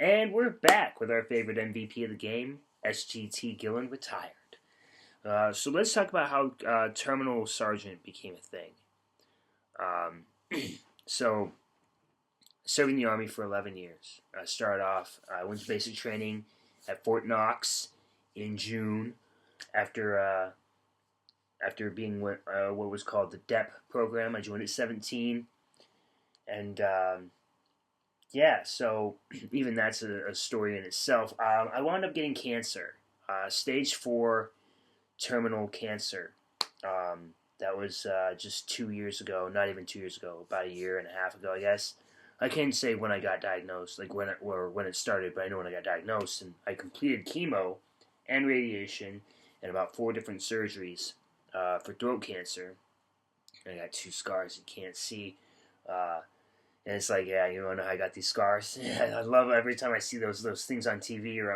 And we're back with our favorite MVP of the game, SGT Gillen retired. So let's talk about how Terminal Sergeant became a thing. Um, so, serving the Army for 11 years. I started off, I went to basic training at Fort Knox in June after being what was called the DEP program. I joined at 17. And yeah, so even that's a story in itself. I wound up getting cancer, stage 4 terminal cancer. That was just 2 years ago, not even 2 years ago, about a year and a half ago, I guess. I can't say when I got diagnosed, like when it started, but I know when I got diagnosed. And I completed chemo and radiation and about 4 different surgeries for throat cancer. I got 2 scars you can't see. And it's like, yeah, you want to know how I got these scars? I love every time I see those things on TV or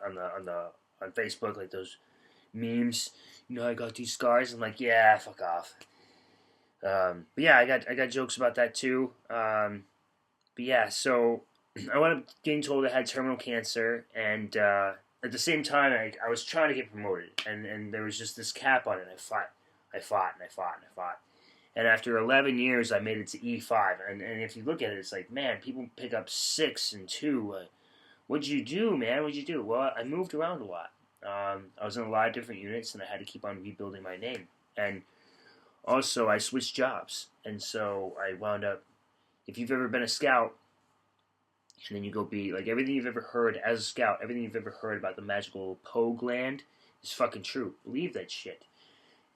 on Facebook, like those memes. You know, I got these scars. I'm like, yeah, fuck off. But yeah, I got jokes about that too. But yeah, so I wound up getting told I had terminal cancer, and at the same time, I was trying to get promoted, and there was just this cap on it. I fought. And after 11 years, I made it to E5. And if you look at it, it's like, man, people pick up 6 and 2. What'd you do, man? What'd you do? Well, I moved around a lot. I was in a lot of different units, and I had to keep on rebuilding my name. And also, I switched jobs. And so I wound up, if you've ever been a scout, and then you go be, like, everything you've ever heard as a scout, everything you've ever heard about the magical Poe gland is fucking true. Believe that shit.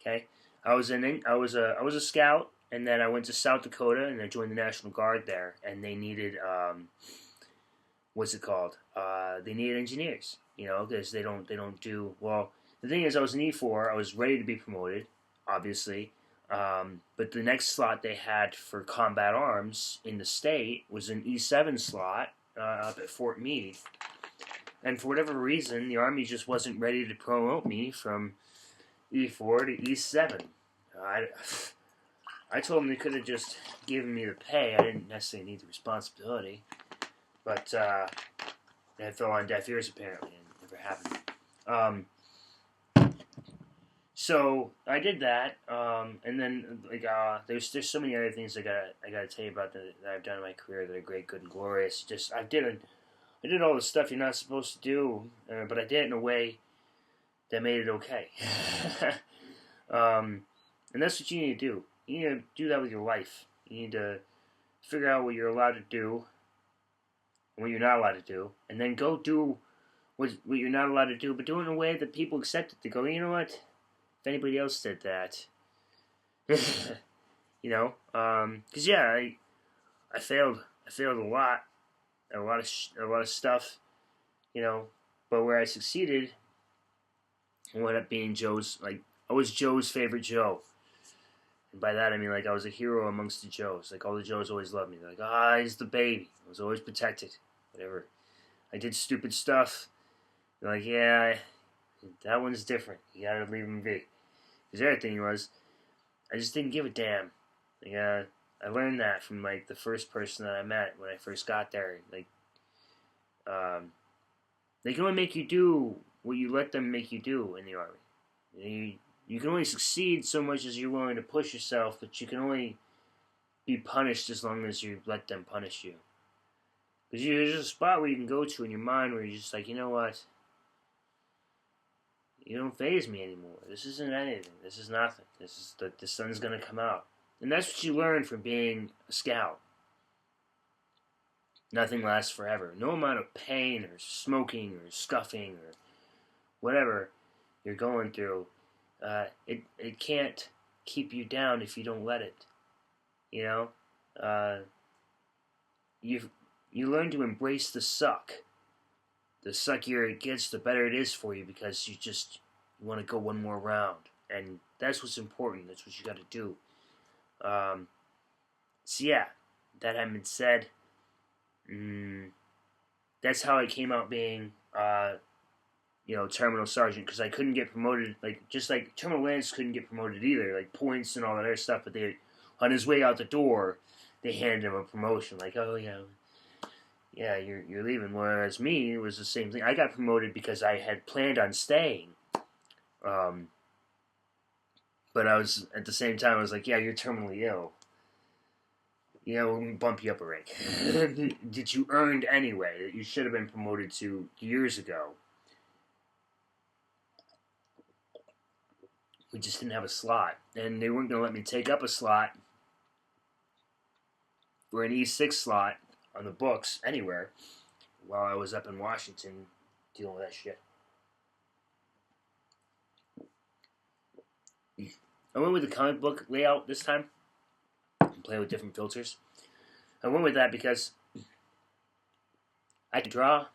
Okay? I was a scout, and then I went to South Dakota, and I joined the National Guard there, and they needed what's it called? They needed engineers, because they don't do well. The thing is, I was an E4, I was ready to be promoted, obviously, but the next slot they had for combat arms in the state was an E7 slot up at Fort Meade, and for whatever reason, the Army just wasn't ready to promote me from E4 to E7. I told them they could have just given me the pay. I didn't necessarily need the responsibility. But that fell on deaf ears, apparently, and it never happened. So I did that, and then there's so many other things I gotta tell you about that I've done in my career that are great, good, and glorious. Just I did all the stuff you're not supposed to do, but I did it in a way that made it okay. And that's what you need to do. You need to do that with your life. You need to figure out what you're allowed to do and what you're not allowed to do, and then go do what you're not allowed to do, but do it in a way that people accept it. They go, you know what? If anybody else did that, because yeah, I failed. I failed a lot, a lot of stuff, but where I succeeded, I wound up being I was Joe's favorite Joe. And by that I mean, I was a hero amongst the Joes. All the Joes always loved me. They're like, he's the baby. I was always protected. Whatever. I did stupid stuff. They're like, yeah, that one's different. You gotta leave him be. Because the other thing was, I just didn't give a damn. I learned that from, the first person that I met when I first got there. They can only make you do what you let them make you do in the Army. You can only succeed so much as you're willing to push yourself, but you can only be punished as long as you let them punish you. Because there's a spot where you can go to in your mind where you're just like, you know what? You don't faze me anymore. This isn't anything. This is nothing. This is the sun's going to come out. And that's what you learn from being a scout. Nothing lasts forever. No amount of pain or smoking or scuffing or whatever you're going through, it can't keep you down if you don't let it. You learn to embrace the suck. The suckier it gets, the better it is for you, because you want to go one more round, and that's what's important. That's what you got to do. So yeah, that having been said, that's how I came out being terminal sergeant, because I couldn't get promoted, just like Terminal Lance couldn't get promoted either, points and all that other stuff, but on his way out the door, they handed him a promotion, oh yeah, yeah, you're leaving. Whereas me, it was the same thing. I got promoted because I had planned on staying. Um, but I was at the same time, I was like, yeah, you're terminally ill. Yeah, we're gonna bump you up a rank. That you earned anyway. That you should have been promoted to years ago. We just didn't have a slot, and they weren't gonna let me take up a slot or an E6 slot on the books anywhere while I was up in Washington dealing with that shit. I went with the comic book layout this time. I'm playing with different filters. I went with that because I can draw,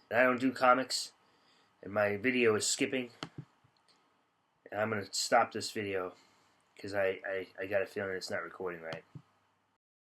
and I don't do comics, and my video is skipping. And I'm going to stop this video because I got a feeling it's not recording right.